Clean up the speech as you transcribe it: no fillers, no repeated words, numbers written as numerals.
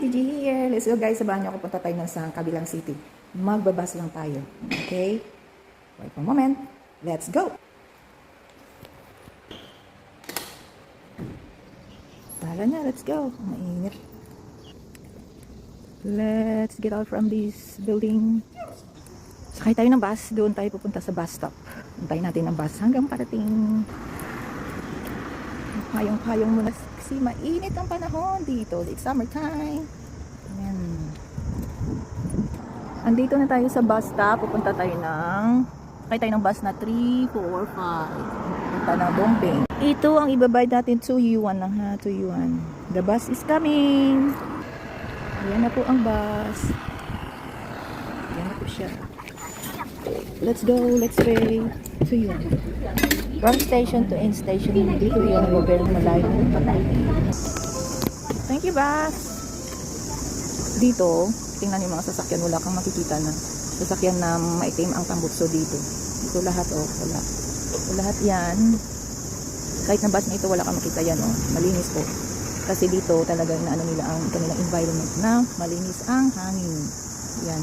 TG here. Let's go guys, sabahan niyo ako, punta tayo sa kabilang city. Magbabas lang tayo. Okay? Wait for a moment. Let's go! Tala na, let's go. Mainit. Let's get out from this building. Sakay tayo ng bus. Doon tayo pupunta sa bus stop. Antayin natin ang bus hanggang parating. Payong-payong muna kasi mainit ang panahon dito. It's summertime. Ayan. Andito na tayo sa bus stop. Pupunta tayo sakay tayo ng bus na 3, 4, 5. Pupunta ng Dongping. Ito ang ibabayad natin, 2 yuan lang ha. 2 yuan. The bus is coming. Ayan na po ang bus. Ayan na po siya. Let's go. Let's pay. 2 yuan. From station to end station, dito yan ang very malayo. Thank you, bus. Dito, tingnan yung mga sasakyan, wala kang makikita na sasakyan na maitim ang tambutso dito. Ito lahat, wala. Ito lahat yan. Kahit na bus na ito, wala kang makita yan, malinis po. Kasi dito talaga inaano nila ang kanilang environment na malinis ang hangin. Yan.